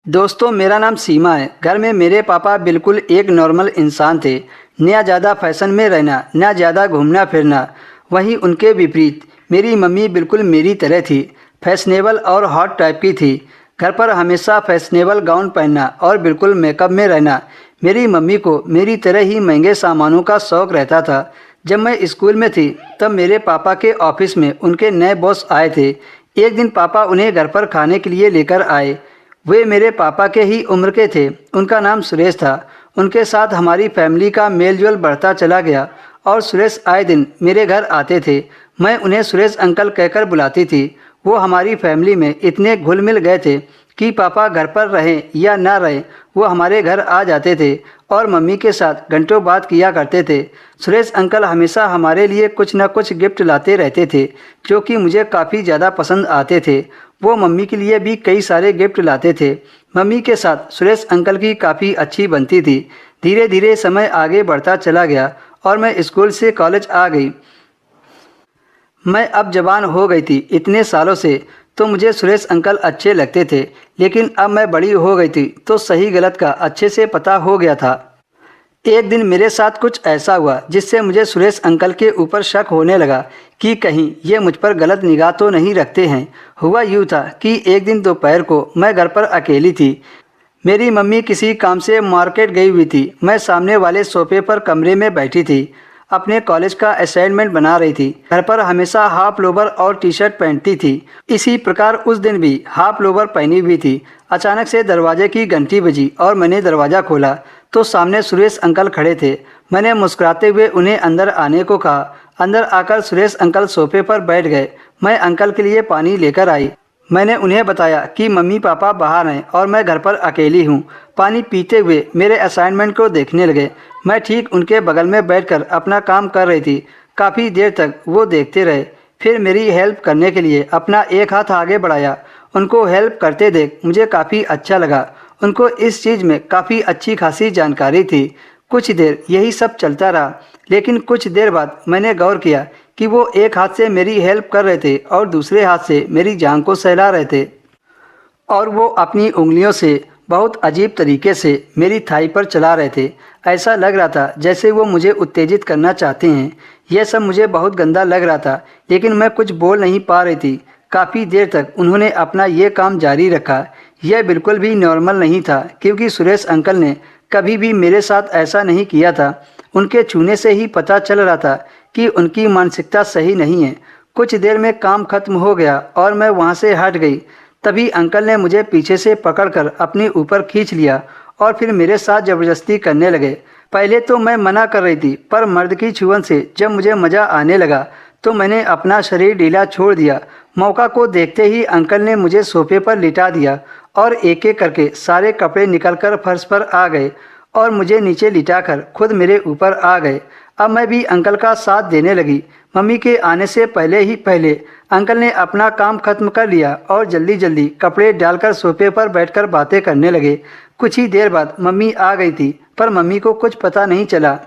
दोस्तों, मेरा नाम सीमा है। घर में मेरे पापा बिल्कुल एक नॉर्मल इंसान थे। न ज़्यादा फैशन में रहना, न ज़्यादा घूमना फिरना। वहीं उनके विपरीत मेरी मम्मी बिल्कुल मेरी तरह थी, फैशनेबल और हॉट टाइप की थी। घर पर हमेशा फैशनेबल गाउन पहनना और बिल्कुल मेकअप में रहना। मेरी मम्मी को मेरी तरह ही महंगे सामानों का शौक़ रहता था। जब मैं स्कूल में थी तब मेरे पापा के ऑफिस में उनके नए बॉस आए थे। एक दिन पापा उन्हें घर पर खाने के लिए लेकर आए। वे मेरे पापा के ही उम्र के थे। उनका नाम सुरेश था। उनके साथ हमारी फैमिली का मेल-जोल बढ़ता चला गया और सुरेश आए दिन मेरे घर आते थे। मैं उन्हें सुरेश अंकल कहकर बुलाती थी। वो हमारी फैमिली में इतने घुल-मिल गए थे कि पापा घर पर रहें या ना रहें, वो हमारे घर आ जाते थे और मम्मी के साथ घंटों बात किया करते थे। सुरेश अंकल हमेशा हमारे लिए कुछ न कुछ गिफ्ट लाते रहते थे, जो कि मुझे काफ़ी ज़्यादा पसंद आते थे। वो मम्मी के लिए भी कई सारे गिफ्ट लाते थे। मम्मी के साथ सुरेश अंकल की काफ़ी अच्छी बनती थी। धीरे धीरे समय आगे बढ़ता चला गया और मैं स्कूल से कॉलेज आ गई। मैं अब जवान हो गई थी। इतने सालों से तो मुझे सुरेश अंकल अच्छे लगते थे, लेकिन अब मैं बड़ी हो गई थी तो सही गलत का अच्छे से पता हो गया था। एक दिन मेरे साथ कुछ ऐसा हुआ जिससे मुझे सुरेश अंकल के ऊपर शक होने लगा कि कहीं ये मुझ पर गलत निगाह तो नहीं रखते हैं। हुआ यूँ था कि एक दिन दोपहर को मैं घर पर अकेली थी। मेरी मम्मी किसी काम से मार्केट गई हुई थी। मैं सामने वाले सोफे पर कमरे में बैठी थी, अपने कॉलेज का असाइनमेंट बना रही थी। घर पर हमेशा हाफ लोवर और टी शर्ट पहनती थी। इसी प्रकार उस दिन भी हाफ लोवर पहनी हुई थी। अचानक से दरवाजे की घंटी बजी और मैंने दरवाज़ा खोला तो सामने सुरेश अंकल खड़े थे। मैंने मुस्कुराते हुए उन्हें अंदर आने को कहा। अंदर आकर सुरेश अंकल सोफे पर बैठ गए। मैं अंकल के लिए पानी लेकर आई। मैंने उन्हें बताया कि मम्मी पापा बाहर हैं और मैं घर पर अकेली हूँ। पानी पीते हुए मेरे असाइनमेंट को देखने लगे। मैं ठीक उनके बगल में बैठकर अपना काम कर रही थी। काफ़ी देर तक वो देखते रहे, फिर मेरी हेल्प करने के लिए अपना एक हाथ आगे बढ़ाया। उनको हेल्प करते देख मुझे काफ़ी अच्छा लगा। उनको इस चीज़ में काफ़ी अच्छी खासी जानकारी थी। कुछ देर यही सब चलता रहा, लेकिन कुछ देर बाद मैंने गौर किया कि वो एक हाथ से मेरी हेल्प कर रहे थे और दूसरे हाथ से मेरी जान को सहला रहे थे, और वो अपनी उंगलियों से बहुत अजीब तरीके से मेरी थाई पर चला रहे थे। ऐसा लग रहा था जैसे वो मुझे उत्तेजित करना चाहते हैं। यह सब मुझे बहुत गंदा लग रहा था, लेकिन मैं कुछ बोल नहीं पा रही थी। काफ़ी देर तक उन्होंने अपना ये काम जारी रखा। यह बिल्कुल भी नॉर्मल नहीं था, क्योंकि सुरेश अंकल ने कभी भी मेरे साथ ऐसा नहीं किया था। उनके छूने से ही पता चल रहा था कि उनकी मानसिकता सही नहीं है। कुछ देर में काम खत्म हो गया और मैं वहाँ से हट गई। तभी अंकल ने मुझे पीछे से पकड़कर अपने ऊपर खींच लिया और फिर मेरे साथ ज़बरदस्ती करने लगे। पहले तो मैं मना कर रही थी, पर मर्द की छुअन से जब मुझे मज़ा आने लगा तो मैंने अपना शरीर ढीला छोड़ दिया। मौका को देखते ही अंकल ने मुझे सोफे पर लिटा दिया और एक एक करके सारे कपड़े निकलकर फर्श पर आ गए और मुझे नीचे लिटाकर खुद मेरे ऊपर आ गए। अब मैं भी अंकल का साथ देने लगी। मम्मी के आने से पहले ही पहले अंकल ने अपना काम खत्म कर लिया और जल्दी जल्दी कपड़े डालकर सोफे पर बैठकर बातें करने लगे। कुछ ही देर बाद मम्मी आ गई थी, पर मम्मी को कुछ पता नहीं चला